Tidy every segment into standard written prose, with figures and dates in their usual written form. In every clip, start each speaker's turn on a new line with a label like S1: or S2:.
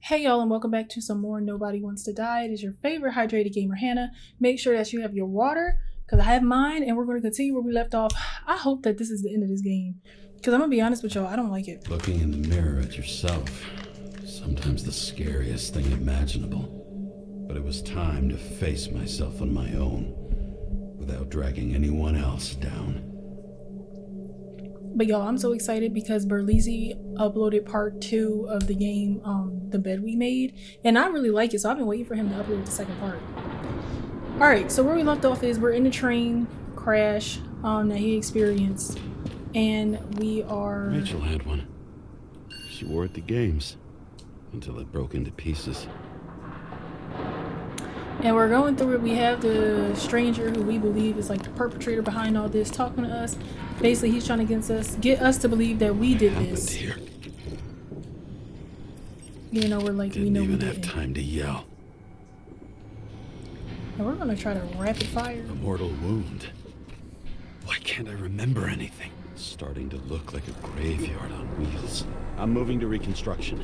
S1: Hey y'all, and welcome back to some more Nobody Wants to Die. It is your favorite hydrated gamer, Hannah. Make sure that you have your water, because I have mine, and we're going to continue where we left off. I hope that this is the end of this game, because I'm going to be honest with y'all, I don't like it.
S2: Looking in the mirror at yourself, sometimes the scariest thing imaginable. But it was time to face myself on my own, without dragging anyone else down.
S1: But y'all, I'm so excited because Berlizzi uploaded part 2 of the game, the bed we made, and I really like it, so I've been waiting for him to upload the second part. Alright, so where we left off is we're in the train crash that he experienced, and we are...
S2: Rachel had one. She wore it at the games, until it broke into pieces.
S1: And we're going through it. We have the stranger who we believe is like the perpetrator behind all this talking to us. Basically, he's trying to get us to believe that we did this.
S2: Here?
S1: You know, we're like,
S2: Didn't
S1: we know we
S2: even
S1: didn't.
S2: have time to yell.
S1: And we're gonna try to rapid fire.
S2: A mortal wound. Why can't I remember anything? It's starting to look like a graveyard on wheels. I'm moving to reconstruction.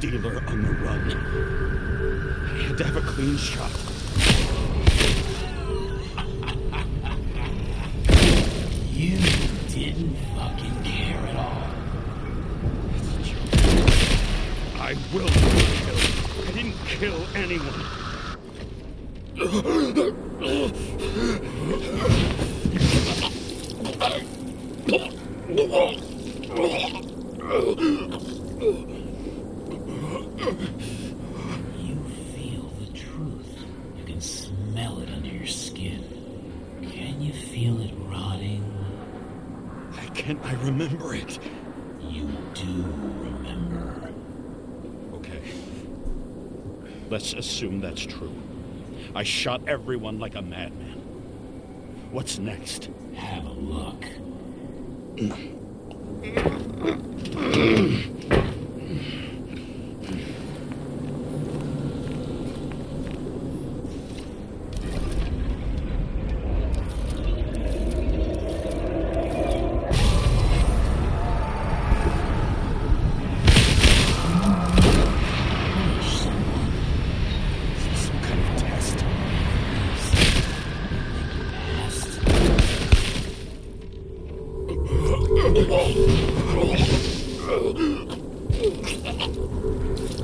S2: Dealer on the run. I had to have a clean shot.
S3: You didn't fucking care at all.
S2: I will not kill. I didn't kill anyone.
S3: You feel the truth. You can smell it under your skin. Can you feel it rotting?
S2: Why can't I remember it?
S3: You do remember.
S2: Okay. Let's assume that's true. I shot everyone like a madman. What's next?
S3: Have a look.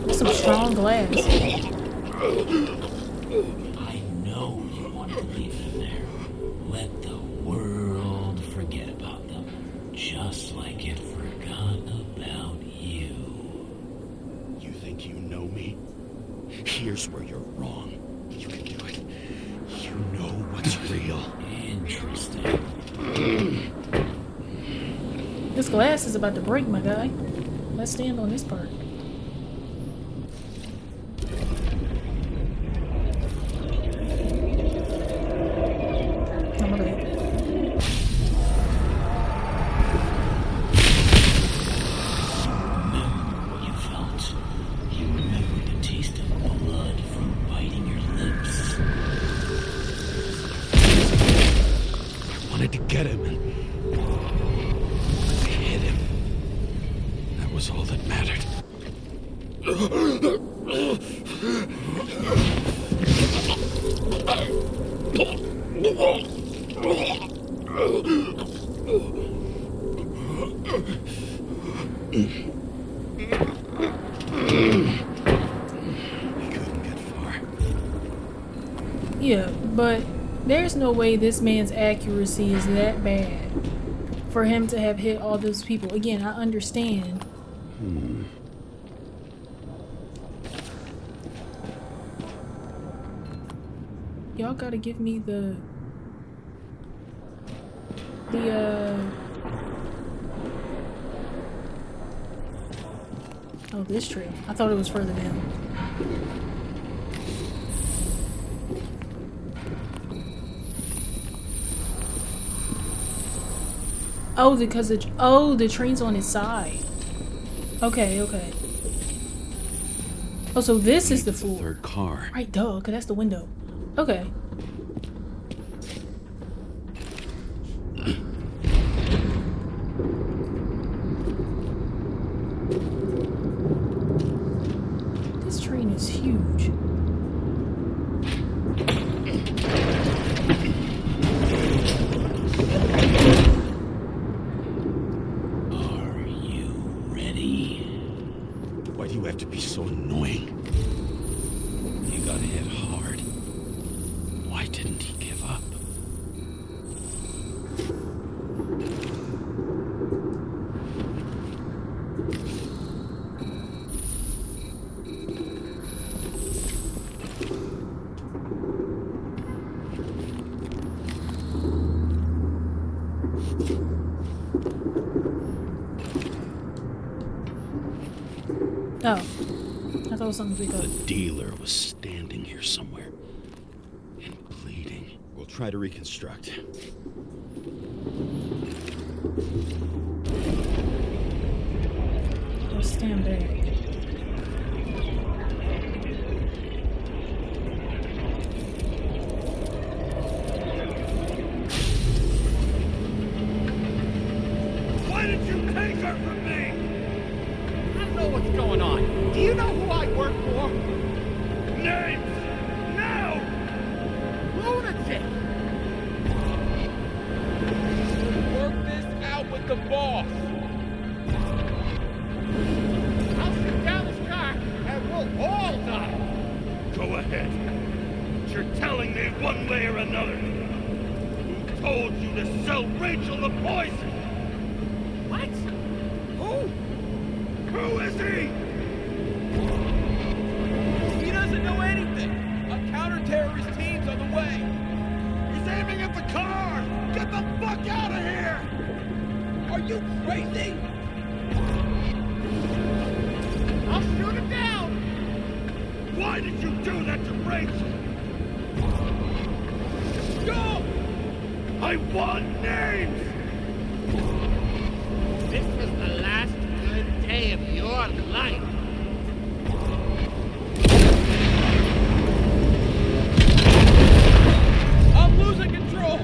S1: That's some strong glass.
S3: I know you wanted to leave them there. Let the world forget about them. Just like it forgot about you.
S2: You think you know me? Here's where you're wrong. You can do it. You know what's real.
S3: Interesting.
S1: This glass is about to break, my guy. Let's stand on this part. Oh, my bad.
S3: Remember what you felt. You remember the taste of blood from biting your lips.
S2: I wanted to get him and I hit him. That was all that mattered. We couldn't get far.
S1: Yeah, but there's no way this man's accuracy is that bad for him to have hit all those people. Again, I understand. Y'all gotta give me the oh, this trail. I thought it was further down. Oh, because the train's on its side. Okay, okay. Oh, so this is the floor.
S2: Third car.
S1: Right, duh, because that's the window. Okay. This train is huge.
S3: Are you ready?
S2: Why do you have to be so annoying? He got hit hard. Why didn't he give up?
S1: Oh. I thought it was something to pick up.
S2: The dealer was standing here somewhere. And bleeding. We'll try to reconstruct.
S1: Just stand back.
S4: Why did you take her from me? I don't know what's going on. Do you know who I work for? Names! Now! Lunatic! Work this out with the boss. I'll shoot down this car and we'll all die. Go ahead. But you're telling me one way or another. Who told you to sell Rachel the poison? What? Who? Who is he? He doesn't know anything. A counter-terrorist team's on the way. He's aiming at the car. Get the fuck out of here! Are you crazy? I'll shoot him down. Why did you do that to Rachel? Go! I want names! This was the last good day of your life. I'm losing control.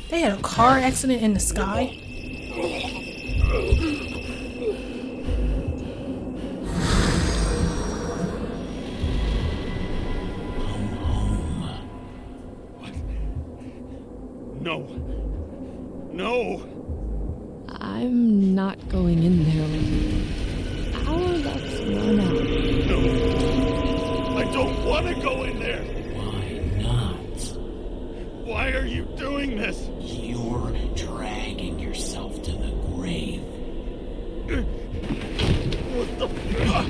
S1: They had a car accident in the sky.
S4: No. No.
S5: I'm not going in there with you. Our luck's run out.
S4: No. I don't want to go in there.
S3: Why not?
S4: Why are you doing this?
S3: You're dragging yourself to the grave.
S4: What the fuck?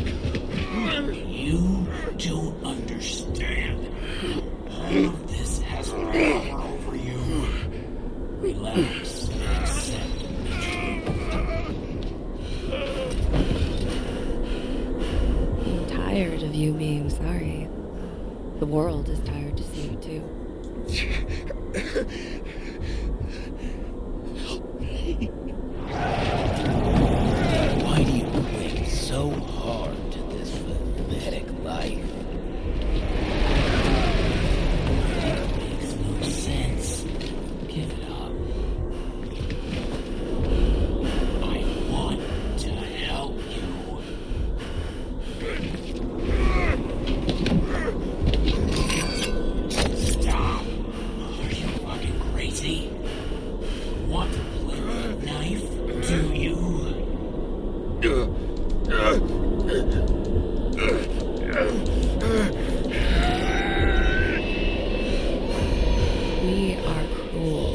S3: You don't understand. All of this has power over you. Relax and accept the truth.
S5: I'm tired of you being sorry. The world is tired to see you too.
S3: Why do you cling so hard to this pathetic life? It makes no sense. Give it up. I want to help you. Stop. Are you fucking crazy? Want to play with a knife? Do you?
S5: We are cruel.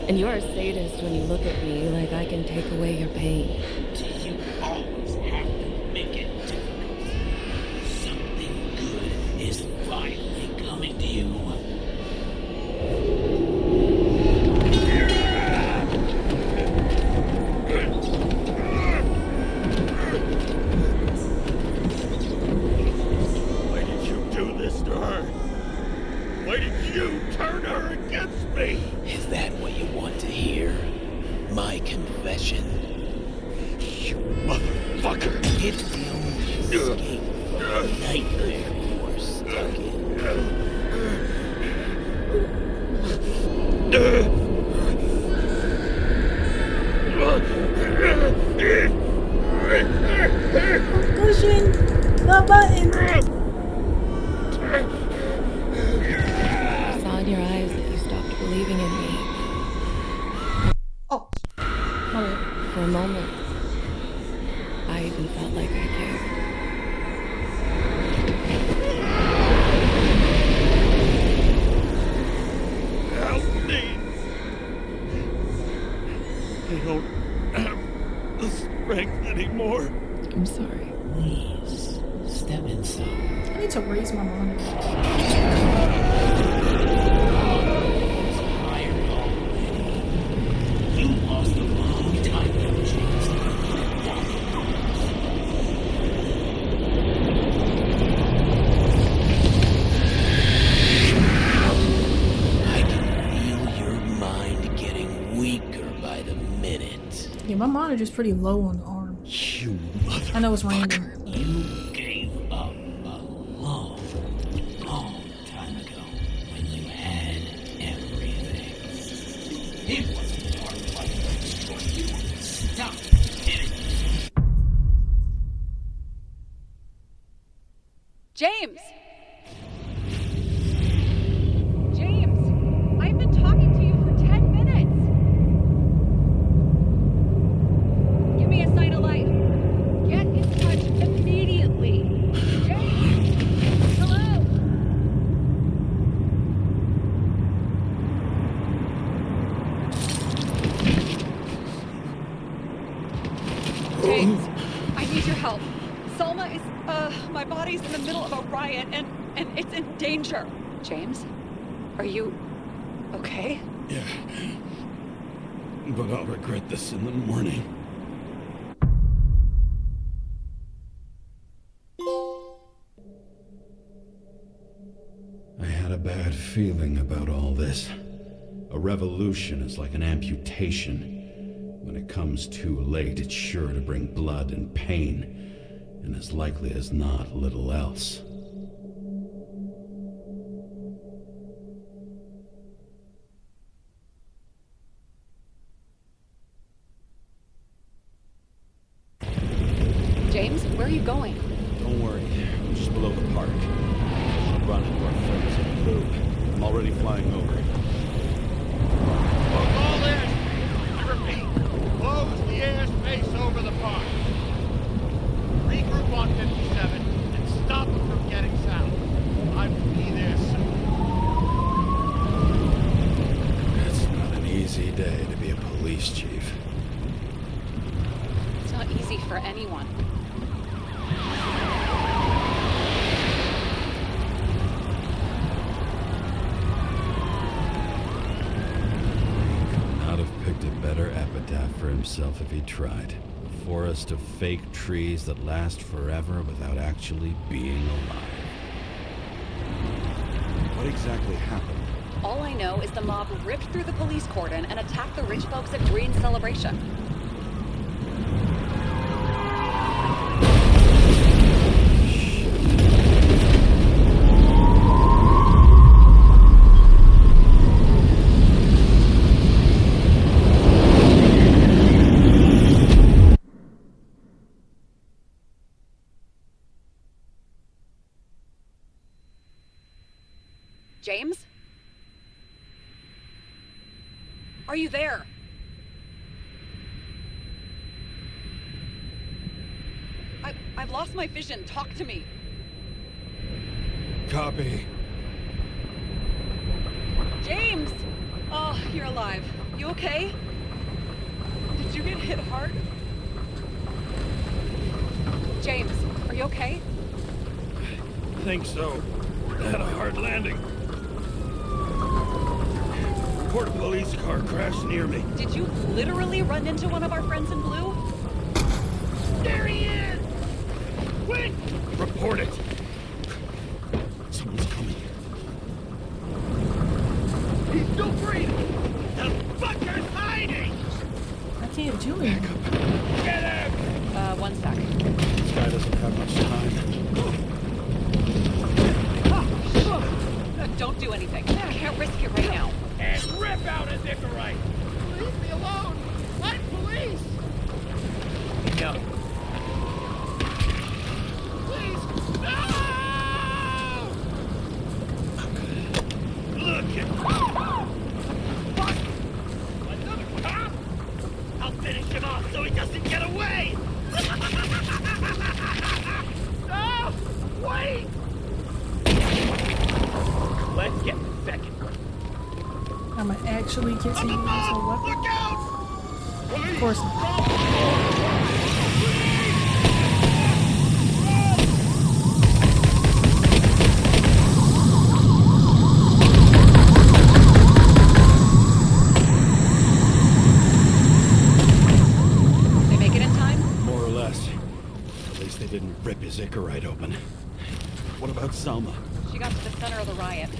S5: And you're a sadist when you look at me like I can take away your pain.
S3: Do you always have to make it difficult? Something good is finally coming to you. nightmare you are stuck in.
S1: Pushing the button.
S5: I saw in your eyes that you stopped believing in me.
S1: Oh. My bad.
S5: For a moment, I even felt like I cared.
S4: Help me! I don't have the strength anymore.
S5: I'm sorry.
S3: Please, step inside.
S1: I need to raise my monitor.
S3: It's tired already. You lost a long time ago, James. I can feel your mind getting weaker by the minute.
S1: Yeah, my monitor's pretty low on the arm.
S4: You mother...
S1: I know it's random.
S3: You gave up a long, long time ago when you had everything. It wasn't your fight that destroyed you. Stop kidding.
S6: James! James! I've been talking to you for 10 minutes! Give me a sign of life. Get in touch immediately. James! Hello? James, I need your help. Selma is, my body's in the middle of a riot and it's in danger. James, are you okay?
S2: Yeah. But I'll regret this in the morning. I had a bad feeling about all this. A revolution is like an amputation. When it comes too late, it's sure to bring blood and pain, and as likely as not, little else.
S6: James, where are you going?
S7: Don't worry, I'm just below the park. I'll run into our friends in blue. I'm already flying over.
S4: Close all airspace. I repeat, close the airspace over the park. Regroup on 57 and stop them from getting south. I will be there soon.
S2: It's not an easy day to be a police chief.
S6: It's not easy for anyone.
S2: Not have picked a better epitaph for himself if he tried. A forest of fake trees that last forever without actually being alive.
S7: What exactly happened?
S6: All I know is the mob ripped through the police cordon and attacked the rich folks at Green Celebration. James? Are you there? I've lost my vision. Talk to me.
S7: Copy.
S6: James! Oh, you're alive. You okay? Did you get hit hard? James, are you okay?
S4: I think so. I had a hard landing. Report a police car crashed near me.
S6: Did you literally run into one of our friends in blue?
S4: There he is! Quick! Report it.
S2: Someone's coming.
S4: He's still breathing. The fucker's hiding!
S1: I can't do it.
S4: Get him!
S6: One sec.
S7: This guy doesn't have much time.
S1: I'm gonna actually get to use a weapon.
S4: Look out!
S1: Of course not.
S6: They make it in time?
S7: More or less. At least they didn't rip his Icarite open. What about Selma?
S6: She got to the center of the riot.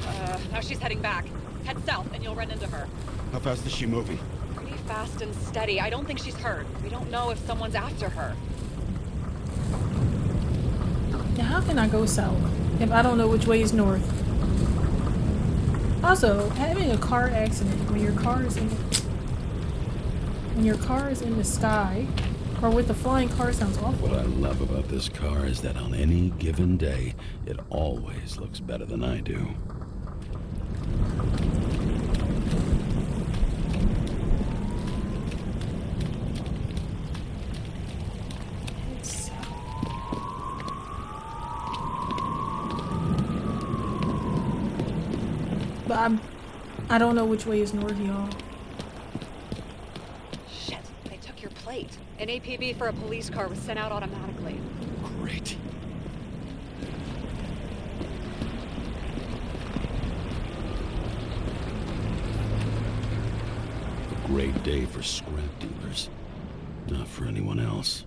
S6: Now she's heading back. Head south and you'll run into her.
S7: How fast is she moving?
S6: Pretty fast and steady. I don't think she's hurt. We don't know if someone's after her.
S1: Now, how can I go south if I don't know which way is north? Also, having a car accident when your car is in the sky or with a flying car sounds awful.
S2: What I love about this car is that on any given day, it always looks better than I do.
S1: It's- But I don't know which way is north, y'all.
S6: Shit, they took your plate. An APB for a police car was sent out automatically.
S2: Great. A great day for scrap dealers. Not for anyone else.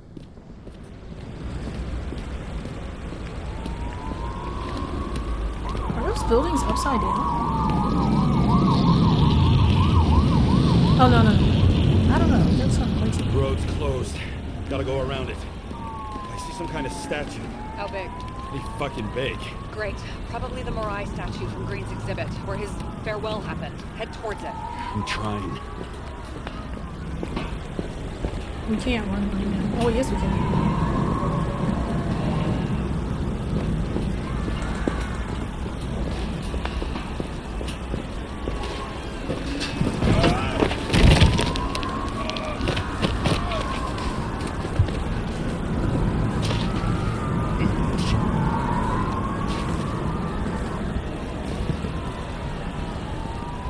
S1: Are those buildings upside down? Oh, no, no, no. I don't know. That's not crazy.
S7: The road's closed. Gotta go around it. I see some kind of statue.
S6: How big?
S7: Pretty fucking big.
S6: Great. Probably the Morai statue from Green's exhibit, where his farewell happened. Head towards it.
S7: I'm trying.
S1: We can't run right now. Oh, yes, we can.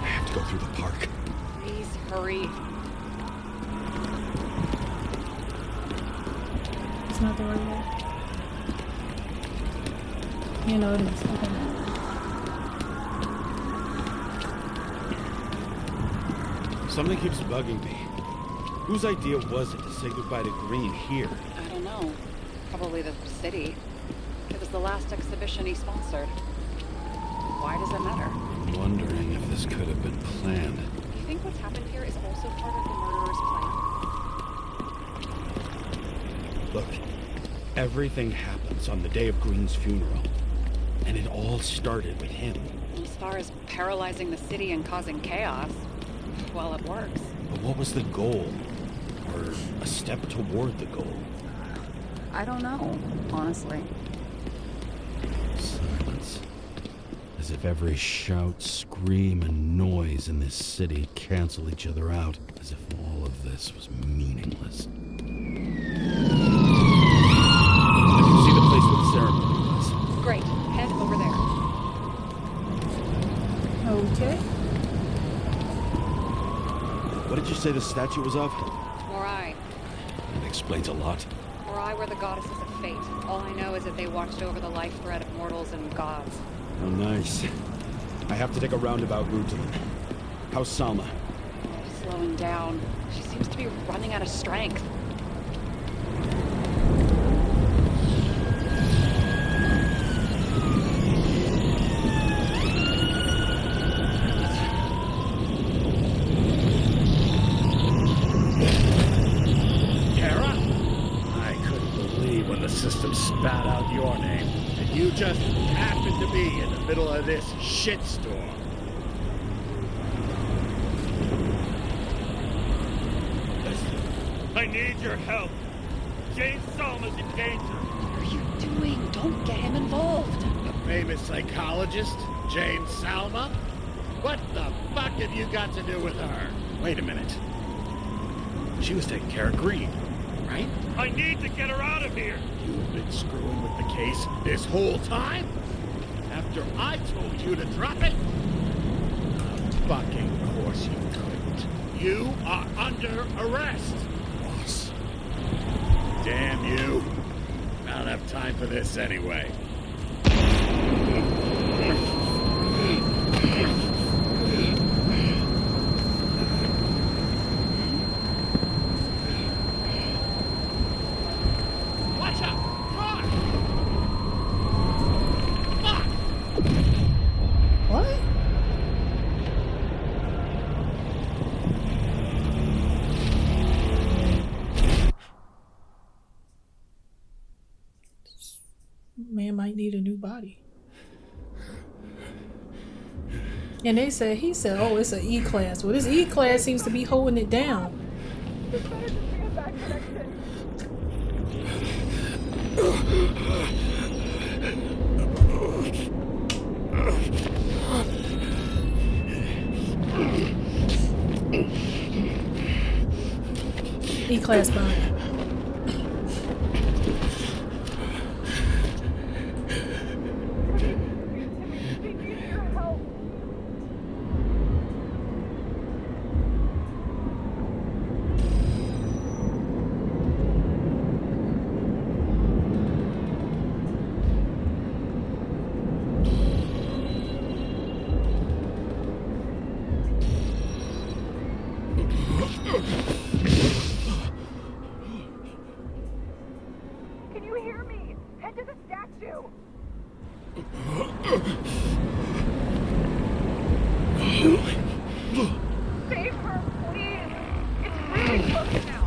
S7: I have to go through the park.
S6: Please hurry.
S1: It's not the right way. You know it is. Okay.
S7: Something keeps bugging me. Whose idea was it to say goodbye to Green here?
S6: I don't know. Probably the city. It was the last exhibition he sponsored. Why does it matter?
S2: I'm wondering if this could have been planned.
S6: You think what's happened here is also part of the murderer's plan?
S7: Look, everything happens on the day of Green's funeral. And it all started with him.
S6: As far as paralyzing the city and causing chaos, well, it works.
S7: But what was the goal? Or a step toward the goal?
S6: I don't know, honestly.
S2: Silence. As if every shout, scream, and noise in this city cancel each other out. As if all of this was meaningless.
S7: I can see the place where the ceremony was.
S6: Great. Head over there.
S1: Okay.
S7: What did you say the statue was of?
S6: Morai.
S2: That explains a lot.
S6: Morai were the goddesses of fate. All I know is that they watched over the life thread of mortals and gods.
S7: Oh, nice. I have to take a roundabout route to them. How's Salma?
S6: Slowing down. She seems to be running out of strength.
S4: Kara? I couldn't believe when the system spat out your name, and you just happened to be in the middle of this shitstorm. Listen, I need your help. James Salma's in danger.
S6: What are you doing? Don't get him involved.
S4: The famous psychologist, James Salma? What the fuck have you got to do with her? Wait a minute. She was taking care of Green, right? I need to get her out of here. You've been screwing with the case this whole time? After I told you to drop it? Of fucking course.
S7: course you couldn't.
S4: You are under arrest.
S7: Boss. Damn you. I don't have time for this anyway.
S4: Watch out! Run! Fuck!
S1: What? Man might need a new body. And he said, oh, it's an E-Class. Well, this E-Class seems to be holding it down.
S6: This better just be a bad connection.
S1: E-Class body.
S6: We need your help. Can you hear me? Head to the statue. Save her, please. It's really close now.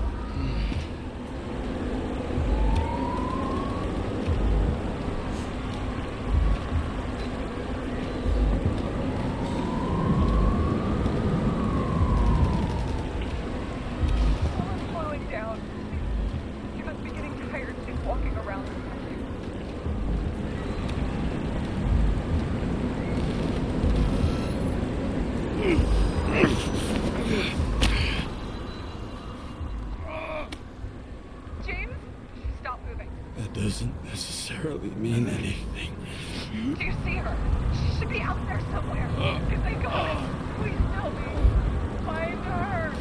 S6: Someone's slowing down. She must be getting tired just walking around the statue. James, stop moving.
S2: That doesn't necessarily mean anything.
S6: Do you see her? She should be out there somewhere. If they got it, please tell me. Find her.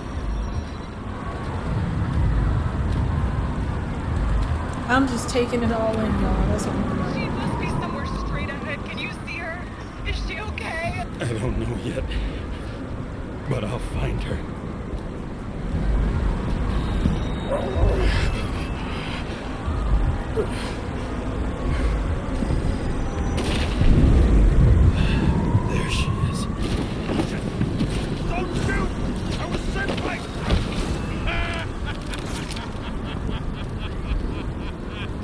S1: I'm just taking it all in, y'all. That's all I'm doing.
S6: She must be somewhere straight ahead. Can you see her? Is she okay?
S2: I don't know yet, but I'll find her. There she is.
S4: Don't shoot! I was sent by...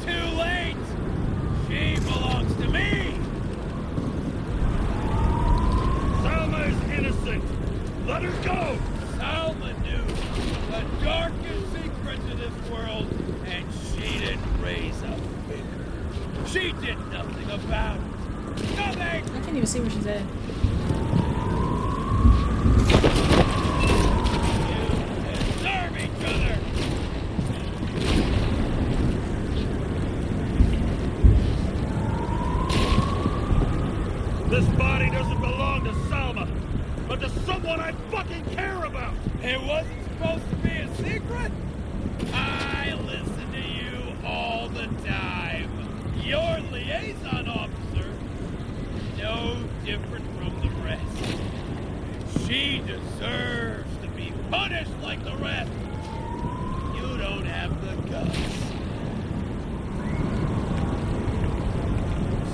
S3: Too late! She belongs to me!
S4: Salma is innocent! Let her go!
S3: Salma knew the darkest secrets of this world, and she didn't raise a finger. She did nothing about it. Nothing!
S1: I can't even see where she's at.
S3: You deserve each other!
S4: This body doesn't belong to Salma, but to someone I fucking care about!
S3: It wasn't supposed to be a secret? I listen to you all the time. Your liaison officer, no different from the rest. She deserves to be punished like the rest. You don't have the guts.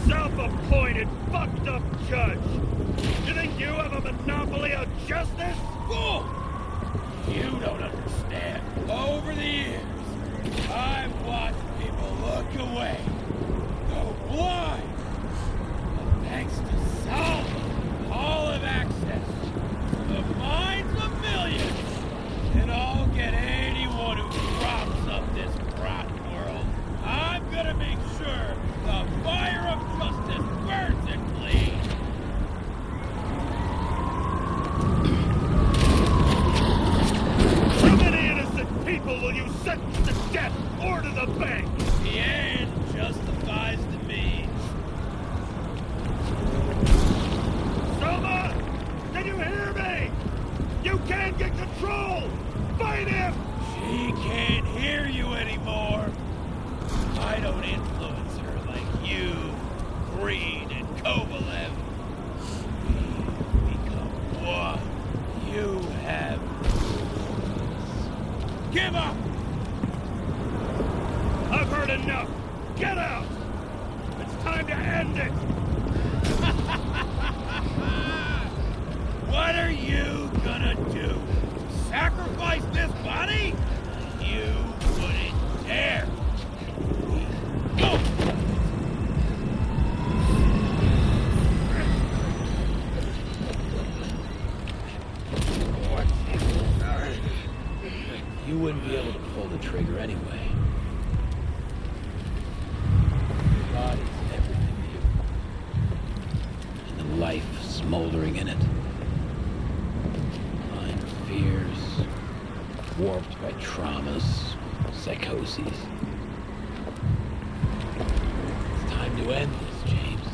S4: Self-appointed, fucked up judge! You think you have a monopoly of justice?
S3: Fool! You don't understand. Over the years, I've watched people look away, go blind. But thanks to Salma, all have access to the minds of millions. And I'll get anyone who props up this rotten world. I'm gonna make sure the fire of justice burns it clean.
S4: How many innocent people will you sentence to death or to the bank?
S3: The end just Creed and Kovalev. We become one. You have give up!
S4: I've heard enough! Get out! It's time to end it!
S3: What are you gonna do? Sacrifice this body? You wouldn't dare! Go!
S7: You wouldn't be able to pull the trigger anyway. Your body's everything to you. And the life smoldering in it. Minor fears, warped by traumas, psychoses. It's time to end this, James.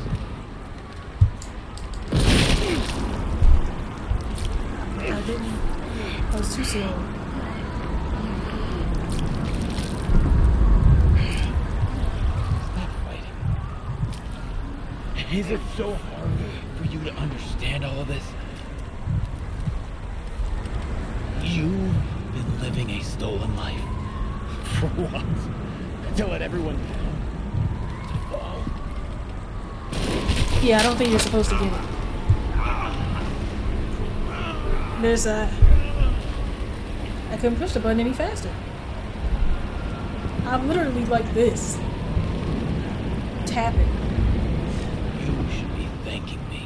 S1: I didn't. I was too slow.
S7: Is it so hard for you to understand all of this? You've been living a stolen life. For what? To let everyone down? To fall?
S1: Yeah, I don't think you're supposed to get it. There's a... I couldn't push the button any faster. I'm literally like this. Tapping.
S7: You should be thanking me.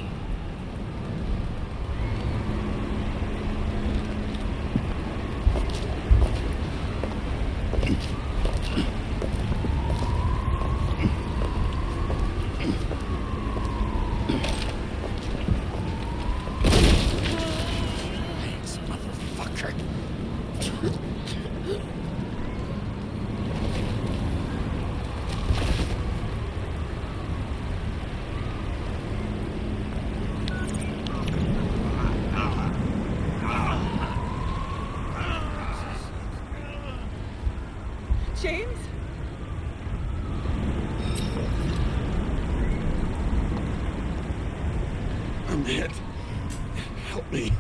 S3: Thanks, motherfucker.
S6: James?
S2: I'm hit. Help me.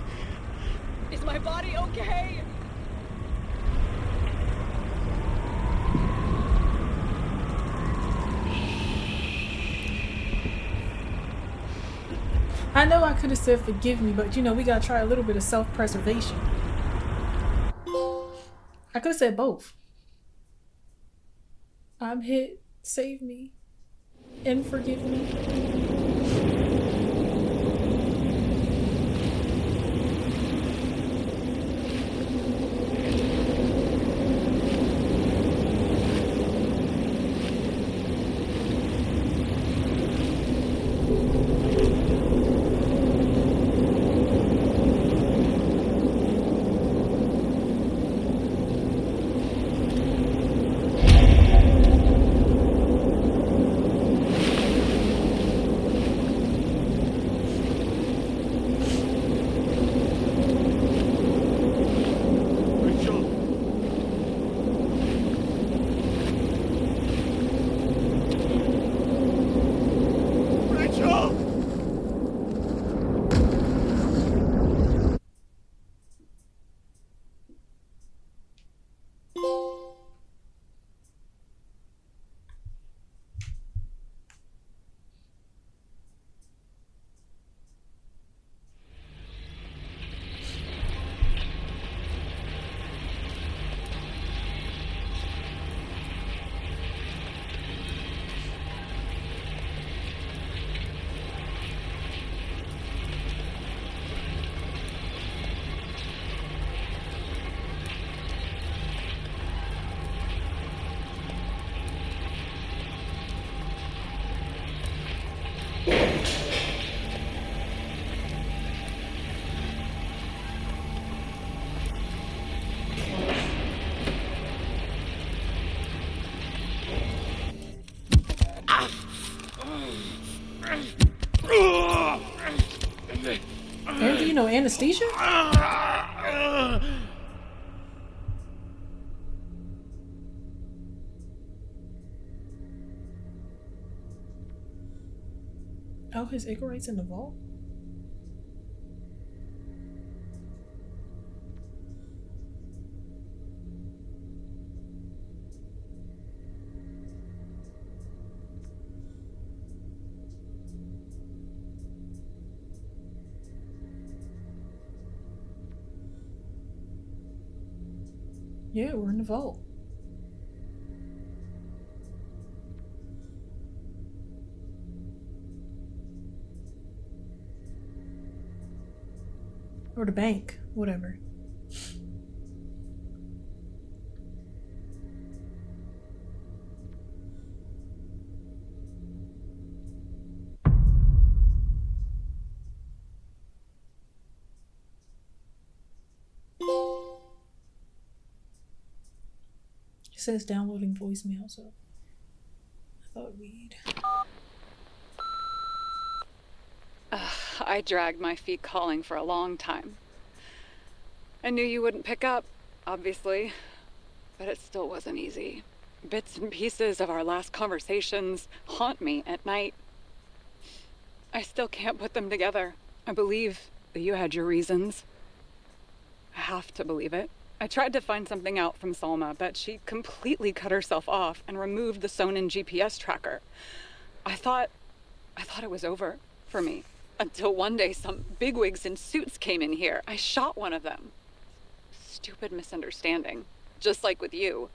S6: Is my body okay?
S1: I know I could have said forgive me, but you know, we gotta try a little bit of self-preservation. I could have said both. I'm hit, save me, and forgive me.
S4: Rachel! Rachel!
S1: And do you know anesthesia? Oh, his Icarite's in the vault? Yeah, we're in the vault. Or the bank, whatever. It says downloading voicemail, so I thought we'd.
S6: I dragged my feet calling for a long time. I knew you wouldn't pick up, obviously, but it still wasn't easy. Bits and pieces of our last conversations haunt me at night. I still can't put them together. I believe that you had your reasons. I have to believe it. I tried to find something out from Salma, but she completely cut herself off and removed the Sonin GPS tracker. I thought it was over for me. Until one day some bigwigs in suits came in here. I shot one of them. Stupid misunderstanding. Just like with you.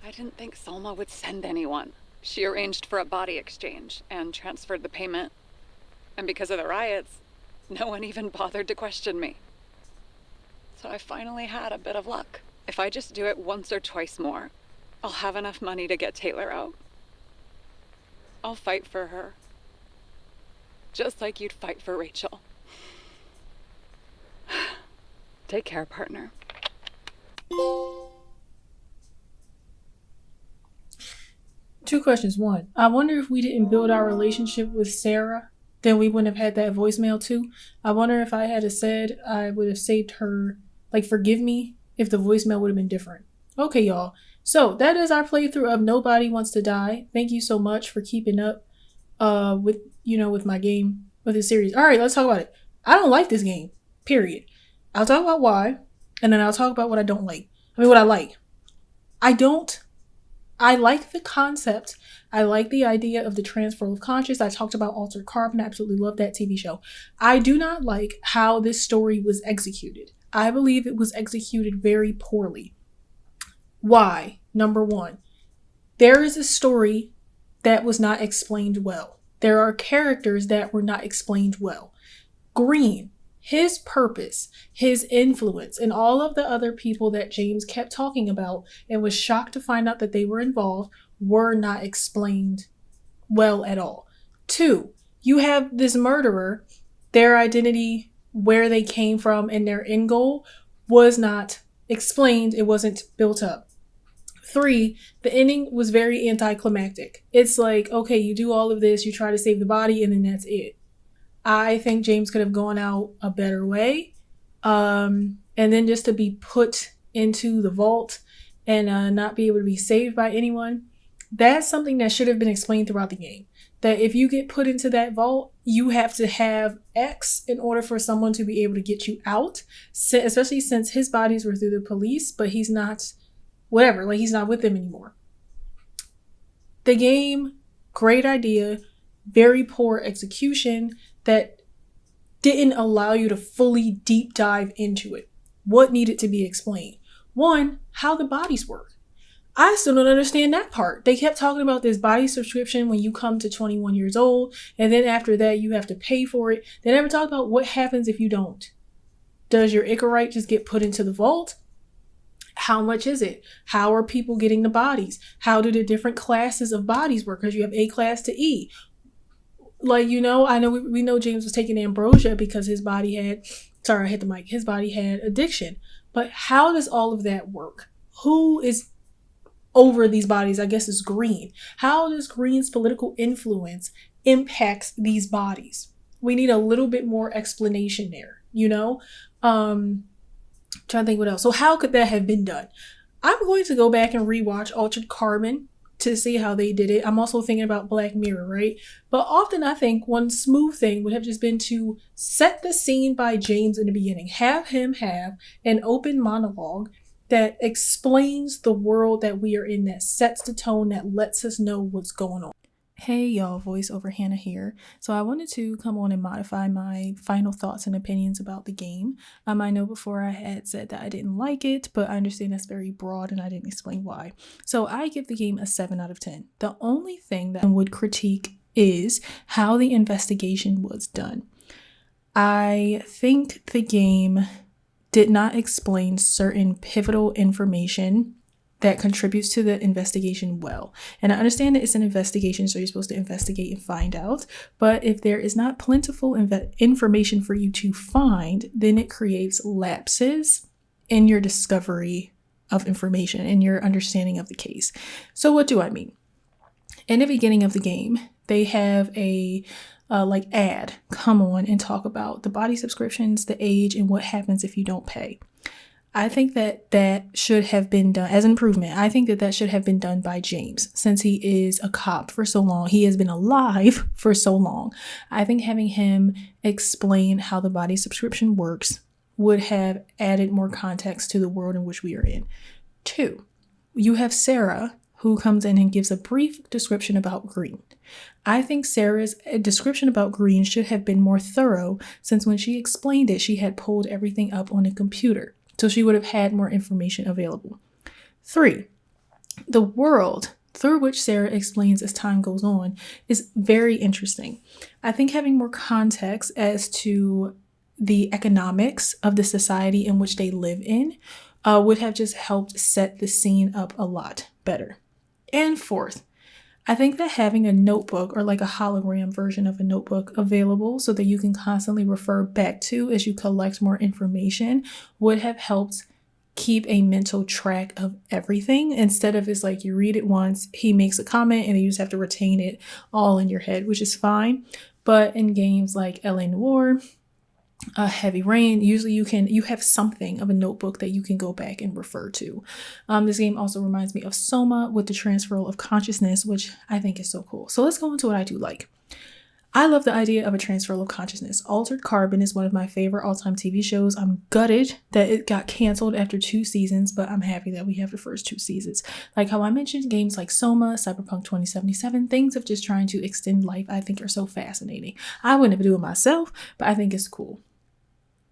S6: I didn't think Salma would send anyone. She arranged for a body exchange and transferred the payment. And because of the riots, no one even bothered to question me. So I finally had a bit of luck. If I just do it once or twice more, I'll have enough money to get Taylor out. I'll fight for her. Just like you'd fight for Rachel. Take care, partner.
S1: Two questions. One, I wonder if we didn't build our relationship with Sarah, then we wouldn't have had that voicemail too. I wonder if I had said I would have saved her, like, forgive me, if the voicemail would have been different. Okay, y'all. So that is our playthrough of Nobody Wants to Die. Thank you so much for keeping up with my game, with this series. All right, let's talk about it. I don't like this game, period. I'll talk about why, and then I'll talk about what I don't like. What I like. I like the concept. I like the idea of the transfer of conscious. I talked about Altered Carbon. I absolutely love that TV show. I do not like how this story was executed. I believe it was executed very poorly. Why? Number one, there is a story that was not explained well. There are characters that were not explained well. Green, his purpose, his influence, and all of the other people that James kept talking about and was shocked to find out that they were involved were not explained well at all. Two, you have this murderer, their identity, where they came from, and their end goal was not explained. It wasn't built up. Three, the ending was very anticlimactic. It's like, okay, you do all of this, you try to save the body, and then that's it. I think James could have gone out a better way. And then just to be put into the vault and not be able to be saved by anyone, that's something that should have been explained throughout the game. That if you get put into that vault, you have to have X in order for someone to be able to get you out, especially since his bodies were through the police, but he's not, whatever, like he's not with them anymore. The game, great idea, very poor execution that didn't allow you to fully deep dive into it. What needed to be explained? One, how the bodies work. I still don't understand that part. They kept talking about this body subscription when you come to 21 years old, and then after that you have to pay for it. They never talked about what happens if you don't. Does your Icarite just get put into the vault? How much is it? How are people getting the bodies? How do the different classes of bodies work? Because you have A class to E. Like, I know we know James was taking ambrosia because his body had, sorry, I hit the mic. His body had addiction. But how does all of that work? Who is over these bodies? I guess it's Green. How does Green's political influence impact these bodies? We need a little bit more explanation there, Trying to think what else. So how could that have been done? I'm going to go back and rewatch Altered Carbon to see how they did it. I'm also thinking about Black Mirror, right? But often I think one smooth thing would have just been to set the scene by James in the beginning. Have him have an open monologue that explains the world that we are in, that sets the tone, that lets us know what's going on. Hey y'all, voiceover Hannah here. So I wanted to come on and modify my final thoughts and opinions about the game. I know before I had said that I didn't like it, but I understand that's very broad and I didn't explain why. So I give the game a 7 out of 10. The only thing that I would critique is how the investigation was done. I think the game did not explain certain pivotal information that contributes to the investigation well. And I understand that it's an investigation, so you're supposed to investigate and find out. But if there is not plentiful information for you to find, then it creates lapses in your discovery of information and your understanding of the case. So what do I mean? In the beginning of the game, they have a ad come on and talk about the body subscriptions, the age, and what happens if you don't pay. I think that should have been done as an improvement. I think that should have been done by James, since he is a cop for so long. He has been alive for so long. I think having him explain how the body subscription works would have added more context to the world in which we are in. 2, you have Sarah, who comes in and gives a brief description about Green. I think Sarah's description about Green should have been more thorough, since when she explained it, she had pulled everything up on a computer. So she would have had more information available. 3, the world through which Sarah explains as time goes on is very interesting. I think having more context as to the economics of the society in which they live in would have just helped set the scene up a lot better. And 4th, I think that having a notebook or like a hologram version of a notebook available so that you can constantly refer back to as you collect more information would have helped keep a mental track of everything, instead of it's like you read it once, he makes a comment, and then you just have to retain it all in your head, which is fine. But in games like LA Noire, Heavy Rain, usually you have something of a notebook that you can go back and refer to. This game also reminds me of Soma with the transferal of consciousness, which I think is so cool. So let's go into what I do like. I love the idea of a transferal of consciousness. Altered Carbon is one of my favorite all-time TV shows. I'm gutted that it got canceled after 2 seasons, but I'm happy that we have the first 2 seasons. Like how I mentioned, games like Soma, Cyberpunk 2077, things of just trying to extend life, I think are so fascinating. I would never do it myself, but I think it's cool.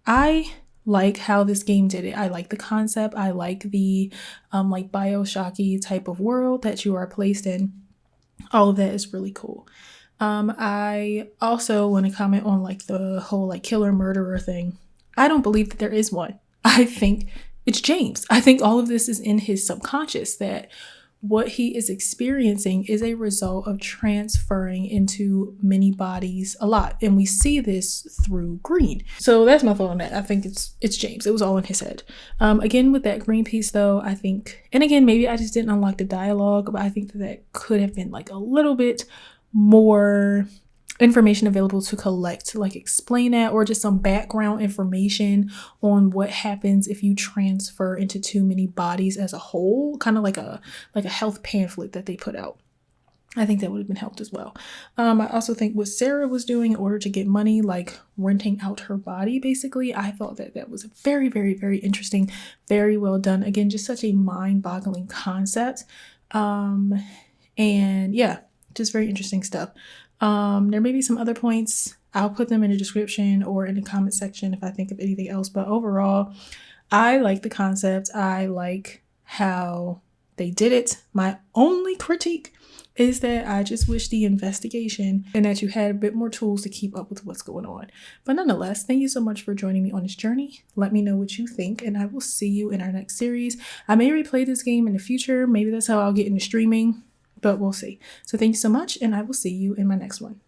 S1: I like how this game did it. I like the concept. I like the like Bioshocky type of world that you are placed in. All of that is really cool. I also want to comment on like the whole like killer murderer thing. I don't believe that there is one. I think it's James. I think all of this is in his subconscious, that what he is experiencing is a result of transferring into many bodies a lot. And we see this through Green. So that's my thought on that. I think it's James. It was all in his head. Again, with that Green piece though, I think, and again, maybe I just didn't unlock the dialogue, but I think that could have been like a little bit more information available to collect to like explain that, or just some background information on what happens if you transfer into too many bodies as a whole, kind of like a health pamphlet that they put out. I think that would have been helped as well. I also think what Sarah was doing in order to get money, like renting out her body, basically, I thought that was very, very, very interesting, very well done. Again, just such a mind-boggling concept. And yeah, just very interesting stuff. There may be some other points. I'll put them in the description or in the comment section if I think of anything else. But overall, I like the concept. I like how they did it. My only critique is that I just wish the investigation and that you had a bit more tools to keep up with what's going on. But nonetheless, thank you so much for joining me on this journey. Let me know what you think, and I will see you in our next series. I may replay this game in the future. Maybe that's how I'll get into streaming, but we'll see. So thank you so much, and I will see you in my next one.